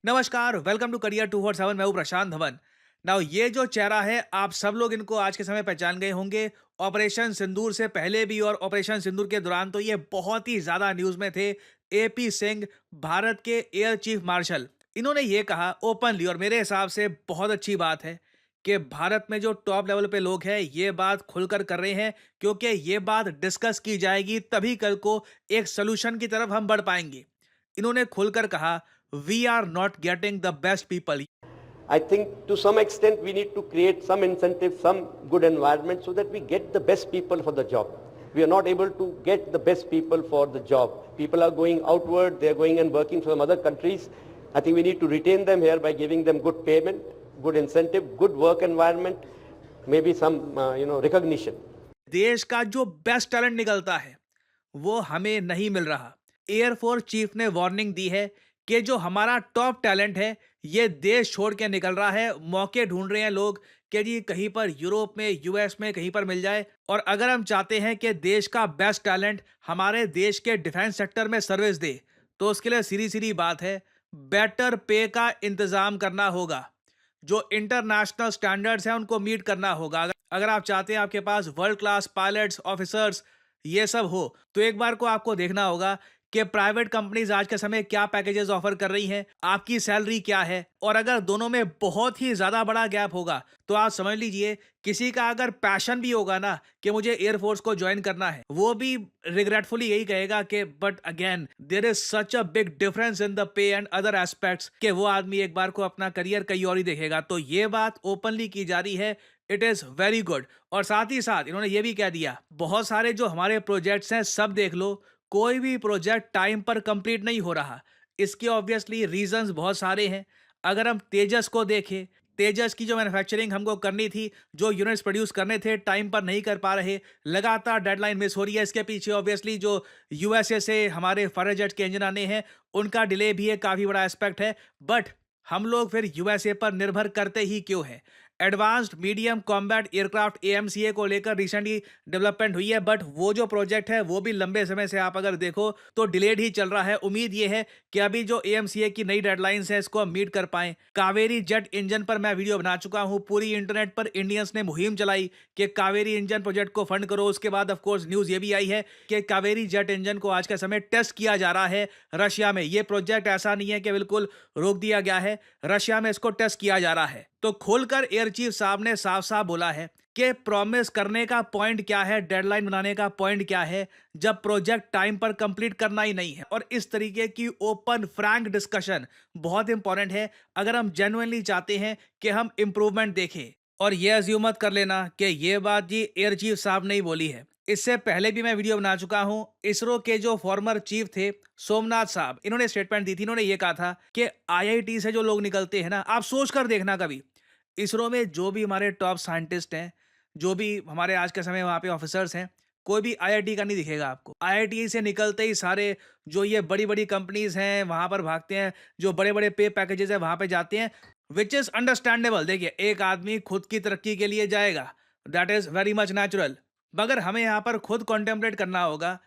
नमस्कार, welcome to career 247। मैं हूं प्रशांत धवन। नाउ ये जो चेहरा है, आप सब लोग इनको आज के समय पहचान गए होंगे। ऑपरेशन सिंदूर से पहले भी और ऑपरेशन सिंदूर के दौरान तो ये बहुत ही ज्यादा न्यूज में थे। एपी सिंह, भारत के एयर चीफ मार्शल, इन्होंने ये कहा ओपनली, और मेरे हिसाब से बहुत अच्छी बात है कि भारत में जो टॉप लेवल पे लोग हैं ये बात खुलकर कर रहे हैं, क्योंकि ये बात डिस्कस की जाएगी तभी कल को एक सोल्यूशन की तरफ हम बढ़ पाएंगे। इन्होंने खुलकर कहा, we are not getting the best people. I think to some extent we need to create some incentive, some good environment so that we get the best people for the job. We are not able to get the best people for the job. People are going outward, they are going and working from other countries. I think we need to retain them here by giving them good payment, good incentive, good work environment, maybe some recognition. देश का जो best talent निकलता है वो हमें नहीं मिल रहा। Air force chief ने वार्निंग दी है कि जो हमारा टॉप टैलेंट है ये देश छोड़ के निकल रहा है। मौके ढूंढ रहे हैं लोग कि जी कहीं पर यूरोप में, यूएस में कहीं पर मिल जाए। और अगर हम चाहते हैं कि देश का बेस्ट टैलेंट हमारे देश के डिफेंस सेक्टर में सर्विस दे, तो उसके लिए सीधी सीधी बात है, बेटर पे का इंतजाम करना होगा। जो इंटरनेशनल स्टैंडर्ड्स हैं उनको मीट करना होगा। अगर अगर आप चाहते हैं आपके पास वर्ल्ड क्लास पायलट्स, ऑफिसर्स ये सब हो, तो एक बार को आपको देखना होगा कि प्राइवेट कंपनीज आज के समय क्या पैकेजेस ऑफर कर रही हैं, आपकी सैलरी क्या है। और अगर दोनों में बहुत ही ज्यादा बड़ा गैप होगा तो आप समझ लीजिए, किसी का अगर पैशन भी होगा ना कि मुझे एयरफोर्स को ज्वाइन करना है, वो भी रिग्रेटफुली यही कहेगा कि but again there is such a big difference in the pay and other aspects, कि वो आदमी एक बार को अपना करियर कहीं और ही देखेगा। तो ये बात ओपनली की जा रही है। It is very good. और साथ ही साथ इन्होंने ये भी कह दिया, बहुत सारे जो हमारे प्रोजेक्ट्स हैं सब देख लो, कोई भी प्रोजेक्ट टाइम पर कंप्लीट नहीं हो रहा। इसके ऑब्वियसली रीजंस बहुत सारे हैं। अगर हम तेजस को देखें, तेजस की जो मैन्युफैक्चरिंग हमको करनी थी, जो यूनिट्स प्रोड्यूस करने थे, टाइम पर नहीं कर पा रहे, लगातार डेडलाइन मिस हो रही है। इसके पीछे ऑब्वियसली जो यूएसए से हमारे फाइटर जेट के इंजन आने हैं उनका डिले भी एक काफ़ी बड़ा एस्पेक्ट है। बट हम लोग फिर यूएसए पर निर्भर करते ही क्यों हैं? Advanced medium combat aircraft AMCA को लेकर रिसेंटली डेवलपमेंट हुई है, बट वो जो प्रोजेक्ट है वो भी लंबे समय से आप अगर देखो तो डिलेड ही चल रहा है। उम्मीद ये है कि अभी जो एएमसीए की नई डेडलाइंस है इसको हम मीट कर पाएं। कावेरी जेट इंजन पर मैं वीडियो बना चुका हूं। पूरी इंटरनेट पर इंडियंस ने मुहिम चलाई कि कावेरी इंजन प्रोजेक्ट को फंड करो। उसके बाद ऑफ कोर्स न्यूज ये भी आई है कि कावेरी जेट इंजन को आज के समय टेस्ट किया जा रहा है रशिया में। ये प्रोजेक्ट ऐसा नहीं है कि बिल्कुल रोक दिया गया है, रशिया में इसको टेस्ट किया जा रहा है। तो खोलकर एयर चीफ साहब ने साफ साफ बोला है कि प्रॉमिस करने का पॉइंट क्या है, डेडलाइन बनाने का पॉइंट क्या है, जब प्रोजेक्ट टाइम पर कंप्लीट करना ही नहीं है। और इस तरीके की ओपन फ्रैंक डिस्कशन बहुत इंपॉर्टेंट है अगर हम जेन्युइनली चाहते हैं कि हम इंप्रूवमेंट देखें। और ये अज्यूम मत कर लेना कि ये बात जी एयर चीफ साहब ने ही बोली है। इससे पहले भी मैं वीडियो बना चुका हूं। इसरो के जो फॉर्मर चीफ थे सोमनाथ साहब, इन्होंने स्टेटमेंट दी थी। इन्होंने ये कहा था कि आईआईटी से जो लोग निकलते हैं ना, आप सोच कर देखना कभी, इसरो में जो भी हमारे टॉप साइंटिस्ट हैं, जो भी हमारे आज के समय वहाँ पे ऑफिसर्स हैं, कोई भी आईआईटी का नहीं दिखेगा आपको। आईआईटी से निकलते ही सारे जो ये बड़ी-बड़ी कंपनीज़ हैं, वहाँ पर भागते हैं, जो बड़े-बड़े पे पैकेजेज़ हैं, वहाँ पे जाते हैं, व्हिच इज़ अंडरस्टैंडेबल। देखिए, एक आदमी खुद की तरक्की के लिए जाएगा, that is very much natural. मगर हमें यहाँ पर खुद कॉन्टेम्पलेट करना होगा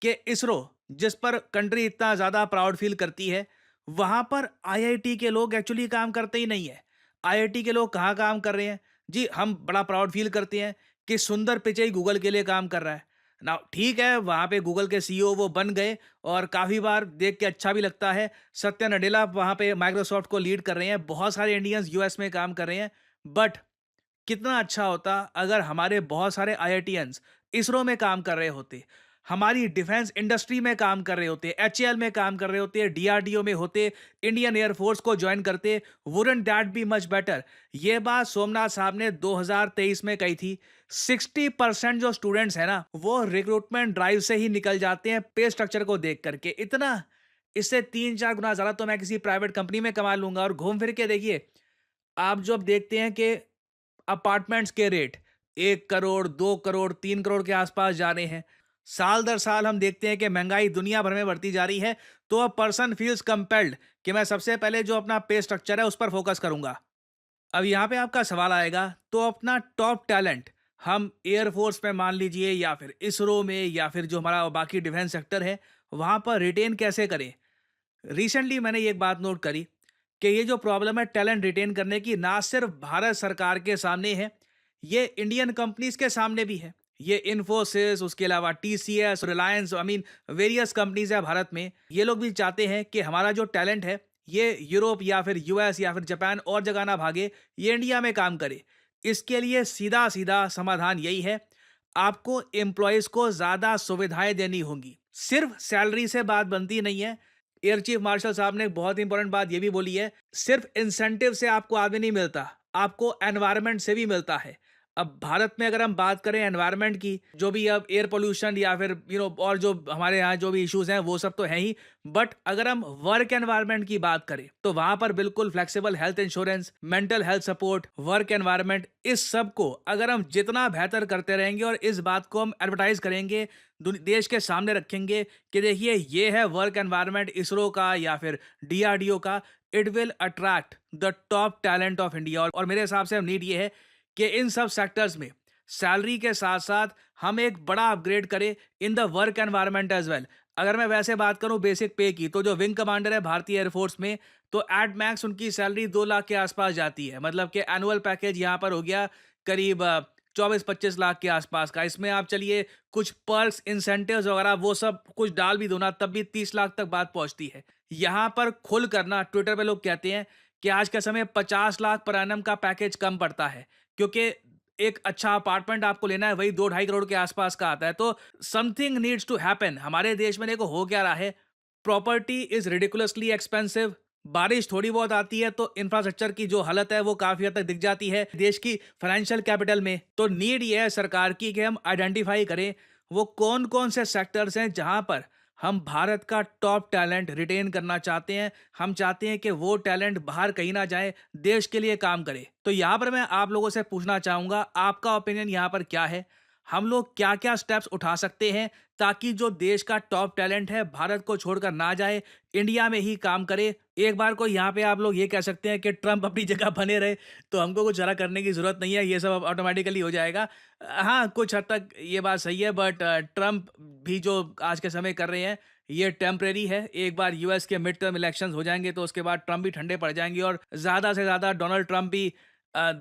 कि इसरो, जिस पर कंट्री इतना ज़्यादा प्राउड फील करती है, वहाँ पर आईआईटी के लोग एक्चुअली काम करते ही नहीं है। आईआईटी के लोग कहाँ काम कर रहे हैं? जी, हम बड़ा प्राउड फील करते हैं कि सुंदर पिचई गूगल के लिए काम कर रहा है। नाउ ठीक है, वहाँ पे गूगल के सीईओ वो बन गए और काफ़ी बार देख के अच्छा भी लगता है। सत्या नडेला वहाँ पे माइक्रोसॉफ्ट को लीड कर रहे हैं। बहुत सारे इंडियंस यूएस में काम कर रहे हैं। बट कितना अच्छा होता अगर हमारे बहुत सारे आईआईटियंस इसरो में काम कर रहे होते, हमारी डिफेंस इंडस्ट्री में काम कर रहे होते, एचएएल में काम कर रहे होते, डीआरडीओ में होते, इंडियन एयरफोर्स को ज्वाइन करते। Wouldn't that be much better? ये बात सोमनाथ साहब ने 2023 में कही थी। 60% जो स्टूडेंट्स हैं ना, वो रिक्रूटमेंट ड्राइव से ही निकल जाते हैं पे स्ट्रक्चर को देख करके। इतना, इससे 3-4 गुना ज्यादा तो मैं किसी प्राइवेट कंपनी में कमा लूंगा। और घूम फिर के देखिए, आप जो अब देखते हैं कि अपार्टमेंट्स के रेट 1 करोड़, 2 करोड़, 3 करोड़ के आसपास जा रहे हैं। साल दर साल हम देखते हैं कि महंगाई दुनिया भर में बढ़ती जा रही है। तो अ पर्सन फील्स कंपेल्ड कि मैं सबसे पहले जो अपना पे स्ट्रक्चर है उस पर फोकस करूंगा। अब यहाँ पे आपका सवाल आएगा, तो अपना टॉप टैलेंट हम एयरफोर्स में मान लीजिए, या फिर इसरो में, या फिर जो हमारा बाकी डिफेंस सेक्टर है वहां पर रिटेन कैसे करें? रिसेंटली मैंने ये एक बात नोट करी कि ये जो प्रॉब्लम है टैलेंट रिटेन करने की, ना सिर्फ भारत सरकार के सामने है, ये इंडियन कंपनीज के सामने भी है। ये इन्फोसिस, उसके अलावा TCS, Reliance, I mean various companies है भारत में। ये लोग भी चाहते हैं कि हमारा जो टैलेंट है ये यूरोप या फिर यूएस या फिर जापान और जगह ना भागे, ये इंडिया में काम करे। इसके लिए सीधा सीधा समाधान यही है, आपको एम्प्लॉयज को ज्यादा सुविधाएं देनी होंगी। सिर्फ सैलरी से बात बनती नहीं है। एयर चीफ मार्शल साहब ने एक बहुत इंपॉर्टेंट बात ये भी बोली है, सिर्फ इंसेंटिव से आपको आदमी नहीं मिलता, आपको एनवायरनमेंट से भी मिलता है। अब भारत में अगर हम बात करें एनवायरनमेंट की, जो भी अब एयर पोल्यूशन या फिर और जो हमारे यहाँ जो भी इश्यूज हैं वो सब तो है ही, बट अगर हम वर्क एनवायरनमेंट की बात करें तो वहां पर बिल्कुल flexible health insurance, mental health support, work environment, इस सब को अगर हम जितना बेहतर करते रहेंगे और इस बात को हम एडवर्टाइज करेंगे, देश के सामने रखेंगे कि देखिए ये है वर्क एनवायरनमेंट इसरो का या फिर डीआरडीओ का, it will attract the top talent of India. और मेरे हिसाब से हम नीड ये है कि इन सब सेक्टर्स में सैलरी के साथ साथ हम एक बड़ा अपग्रेड करें in the work environment as well. अगर मैं वैसे बात करूं बेसिक पे की, तो जो विंग कमांडर है भारतीय एयरफोर्स में, तो एट मैक्स उनकी सैलरी 2 लाख के आसपास जाती है। मतलब कि एनुअल पैकेज यहाँ पर हो गया करीब 24-25 लाख के आसपास का। इसमें आप चलिए कुछ पर्क्स, इंसेंटिव्स वगैरह वो सब कुछ डाल भी दो ना, तब भी 30 लाख तक बात पहुंचती है। यहाँ पर खुल करना, ट्विटर पे लोग कहते हैं कि आज के समय 50 लाख पर एनम का पैकेज कम पड़ता है, क्योंकि एक अच्छा अपार्टमेंट आपको लेना है वही 2-2.5 करोड़ के आसपास का आता है। तो समथिंग नीड्स टू हैपन। हमारे देश में देखो हो क्या रहा है, प्रॉपर्टी इज रिडिकुलसली एक्सपेंसिव। बारिश थोड़ी बहुत आती है तो इंफ्रास्ट्रक्चर की जो हालत है वो काफी हद तक दिख जाती है देश की फाइनेंशियल कैपिटल में। तो नीड ये है सरकार की कि हम आइडेंटिफाई करें वो कौन कौन से सेक्टर्स हैं जहां पर हम भारत का टॉप टैलेंट रिटेन करना चाहते हैं। हम चाहते हैं कि वो टैलेंट बाहर कहीं ना जाए, देश के लिए काम करे। तो यहाँ पर मैं आप लोगों से पूछना चाहूँगा, आपका ओपिनियन यहाँ पर क्या है? हम लोग क्या क्या स्टेप्स उठा सकते हैं ताकि जो देश का टॉप टैलेंट है भारत को छोड़कर ना जाए, इंडिया में ही काम करे? एक बार को यहाँ पे आप लोग ये कह सकते हैं कि ट्रंप अपनी जगह बने रहे, तो हमको कुछ ज़्यादा करने की ज़रूरत नहीं है, ये सब ऑटोमेटिकली हो जाएगा। हाँ, कुछ हद तक ये बात सही है, बट ट्रंप भी जो आज के समय कर रहे हैं ये टेम्परेरी है। एक बार यूएस के मिड टर्म इलेक्शंस हो जाएंगे तो उसके बाद ट्रंप भी ठंडे पड़ जाएंगे और ज़्यादा से ज़्यादा डोनाल्ड ट्रंप भी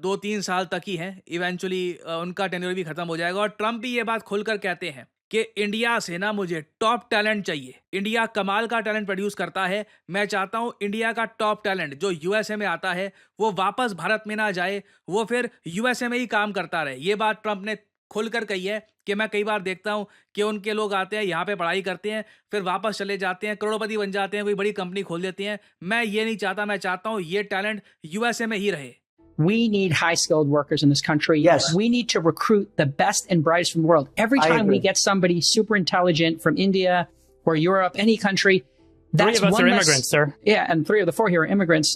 2-3 साल तक ही हैं। इवेंचुअली उनका टेन्योर भी खत्म हो जाएगा। और ट्रंप भी ये बात खुलकर कहते हैं कि इंडिया से ना मुझे टॉप टैलेंट चाहिए। इंडिया कमाल का टैलेंट प्रोड्यूस करता है, मैं चाहता हूं इंडिया का टॉप टैलेंट जो यूएसए में आता है वो वापस भारत में ना जाए, वो फिर यूएसए में ही काम करता रहे। ये बात ट्रंप ने खुलकर कही है कि मैं कई बार देखता हूं कि उनके लोग आते हैं यहाँ पे पढ़ाई करते हैं, फिर वापस चले जाते हैं, करोड़पति बन जाते हैं, कोई बड़ी कंपनी खोल देते हैं। मैं ये नहीं चाहता, मैं चाहता हूं ये टैलेंट यूएसए में ही रहे। We need high-skilled workers in this country. Yes. We need to recruit the best and brightest from the world. Every I time we agree. get somebody super intelligent from India or Europe, any country, that's Three of us one are less- immigrants, sir. Yeah, and 3 of the 4 here are immigrants,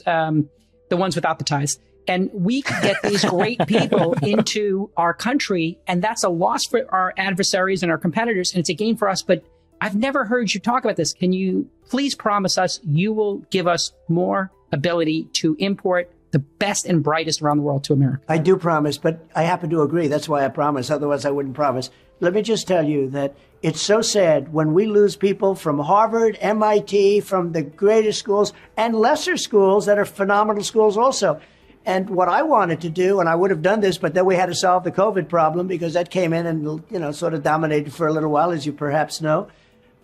the ones without the ties. And we could get these great people into our country, and that's a loss for our adversaries and our competitors, and it's a gain for us. But I've never heard you talk about this. Can you please promise us you will give us more ability to import the best and brightest around the world to America? I do promise, but I happen to agree. That's why I promise. Otherwise, I wouldn't promise. Let me just tell you that it's so sad when we lose people from Harvard, MIT, from the greatest schools, and lesser schools that are phenomenal schools also. And what I wanted to do, and I would have done this, but then we had to solve the COVID problem because that came in and, sort of dominated for a little while, as you perhaps know.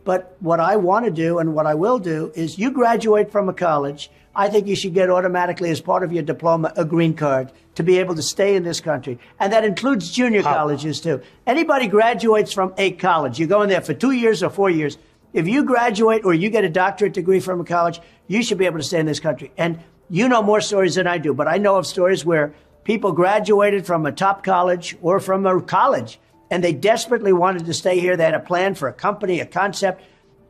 But what I want to do and what I will do is you graduate from a college, I think you should get automatically as part of your diploma a green card to be able to stay in this country. And that includes junior colleges too. Anybody graduates from a college, you go in there for 2 years or 4 years. If you graduate or you get a doctorate degree from a college, you should be able to stay in this country. And you know more stories than I do, but I know of stories where people graduated from a top college or from a college and they desperately wanted to stay here. They had a plan for a company, a concept,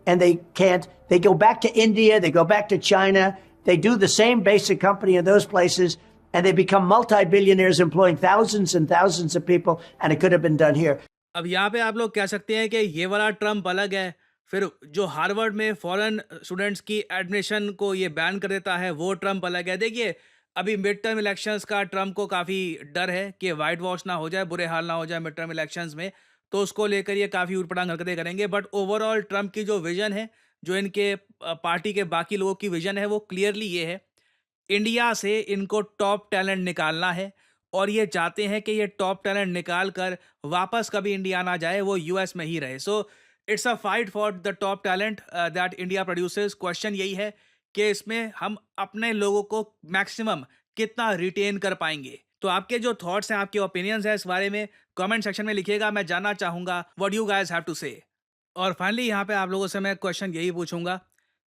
and they can't. They go back to India, they go back to China. They do the same basic company in those places, and they become multi-billionaires employing thousands and thousands of people, and it could have been done here. अब यहाँ पे आप लोग कह सकते हैं कि ये वाला ट्रम्प अलग है, फिर जो हार्वर्ड में फॉरेन स्टूडेंट्स की एडमिशन को ये बैन कर देता है वो ट्रम्प अलग है। देखिए अभी मिड टर्म इलेक्शंस का ट्रम्प को काफ़ी डर है कि वाइट वॉश ना हो जाए, बुरे हाल ना हो जाए मिड टर्म इलेक्शंस में, तो उसको लेकर ये काफ़ी ऊटपटांग हरकतें करेंगे। बट ओवरऑल ट्रम्प की जो विजन है, जो इनके पार्टी के बाकी लोगों की विजन है, वो क्लियरली ये है इंडिया से इनको टॉप टैलेंट निकालना है और ये चाहते हैं कि ये टॉप टैलेंट निकाल कर वापस कभी इंडिया ना जाए, वो यूएस में ही रहे। So it's a fight for the top talent that India produces. Question यही है कि इसमें हम अपने लोगों को मैक्सिमम कितना रिटेन कर पाएंगे। तो आपके जो थॉट्स हैं, आपके ओपिनियंस हैं इस बारे में कमेंट सेक्शन में लिखिएगा। मैं जानना चाहूँगा what you guys have to say. और फाइनली यहाँ पे आप लोगों से मैं क्वेश्चन यही पूछूंगा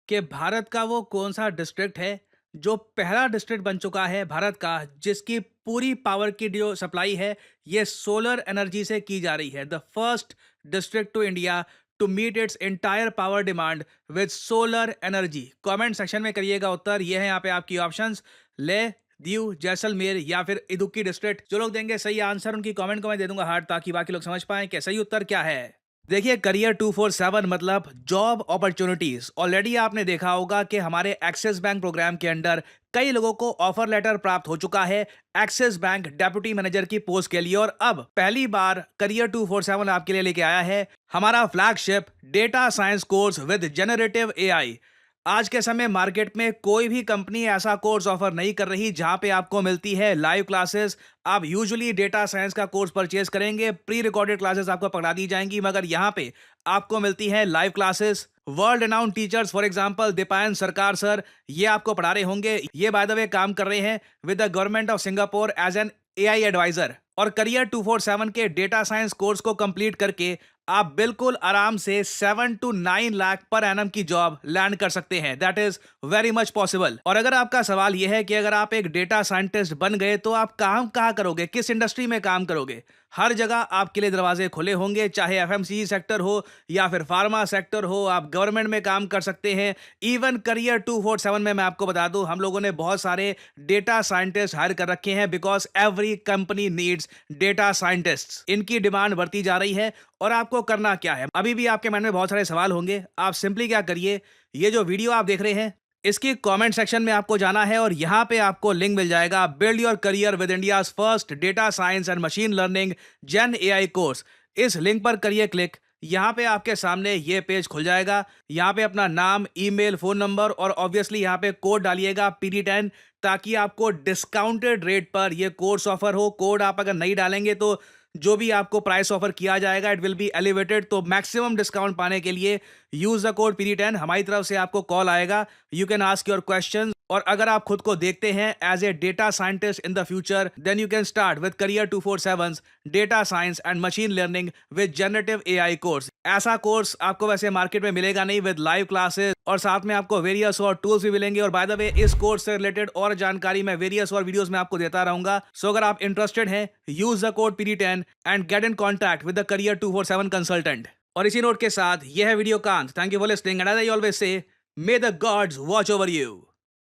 कि भारत का वो कौन सा डिस्ट्रिक्ट है जो पहला डिस्ट्रिक्ट बन चुका है भारत का जिसकी पूरी पावर की जो सप्लाई है ये सोलर एनर्जी से की जा रही है। The first district to India to meet its entire power demand with solar energy. Comment section में करिएगा उत्तर। ये है यहाँ पे आपकी ऑप्शंस, ले, दीव, जैसलमेर या फिर इदुक्की डिस्ट्रिक्ट। जो लोग देंगे सही आंसर उनकी कमेंट को मैं दे दूंगा हार्ट, ताकि बाकी लोग समझ पाएं कि सही उत्तर क्या है। देखिए, करियर 247 मतलब जॉब अपॉर्चुनिटीज। ऑलरेडी आपने देखा होगा कि हमारे एक्सिस बैंक प्रोग्राम के अंडर कई लोगों को ऑफर लेटर प्राप्त हो चुका है एक्सिस बैंक डेप्यूटी मैनेजर की पोस्ट के लिए। और अब पहली बार करियर 247 आपके लिए लेके आया है हमारा flagship data science course with generative AI. आज के समय मार्केट में कोई भी कंपनी ऐसा कोर्स ऑफर नहीं कर रही जहां पे आपको मिलती है लाइव क्लासेस। आप यूजुअली डेटा साइंस का कोर्स परचेज करेंगे, प्री रिकॉर्डेड क्लासेस आपको पकड़ा दी जाएंगी, मगर यहां पे आपको मिलती है live classes. World renowned teachers for example Deepayan सरकार सर, ये आपको पढ़ा रहे होंगे। ये बाय द वे काम कर रहे हैं with the government of Singapore as an AI adviser. और करियर 247 के डेटा साइंस कोर्स को कंप्लीट करके आप बिल्कुल आराम से 7 to 9 लाख पर एनम की जॉब लैंड कर सकते हैं। That is very much possible. और अगर आपका सवाल यह है कि अगर आप एक डेटा साइंटिस्ट बन गए तो आप काम कहाँ करोगे, किस इंडस्ट्री में काम करोगे, हर जगह आपके लिए दरवाजे खुले होंगे, चाहे एफएमसीजी सेक्टर हो या फिर फार्मा सेक्टर हो। आप गवर्नमेंट में काम कर सकते हैं। इवन करियर 247 में मैं आपको बता दूं, हम लोगों ने बहुत सारे डेटा साइंटिस्ट हायर कर रखे हैं because every company needs data scientists. इनकी डिमांड बढ़ती जा रही है। और आपको करना क्या है, अभी भी आपके मन में बहुत सारे सवाल होंगे। आप सिंपली क्या करिए, ये जो वीडियो आप देख रहे हैं इसकी कमेंट सेक्शन में आपको जाना है और यहां पे आपको लिंक मिल जाएगा build your career with India's first data science and machine learning Gen AI course. इस लिंक पर करिए क्लिक। यहाँ पे आपके सामने ये पेज खुल जाएगा। यहाँ पे अपना नाम, ईमेल, फोन नंबर और ऑब्वियसली यहाँ पे कोड डालिएगा PD10, ताकि आपको डिस्काउंटेड रेट पर ये कोर्स ऑफर हो। कोड आप अगर नहीं डालेंगे तो जो भी आपको प्राइस ऑफर किया जाएगा इट विल बी एलिवेटेड। तो मैक्सिमम डिस्काउंट पाने के लिए यूज द कोड PD10। हमारी तरफ से आपको कॉल आएगा, you can ask your question. और अगर आप खुद को देखते हैं as a data scientist in the future, then you can start with career 247 data science and machine learning with generative AI course. ऐसा कोर्स आपको वैसे मार्केट में मिलेगा नहीं, विद लाइव क्लासेस और साथ में आपको वेरियस और टूल्स भी मिलेंगे। और बाय द वे इस कोर्स से रिलेटेड और जानकारी मैं वेरियस और वीडियोस में आपको देता रहूंगा। सो अगर आप इंटरेस्टेड हैं, use the code PD10 and get in contact with the career 247 consultant. और इसी नोट के साथ यह है वीडियो का अंत। Thank you for listening and as I always say, may the gods watch over you.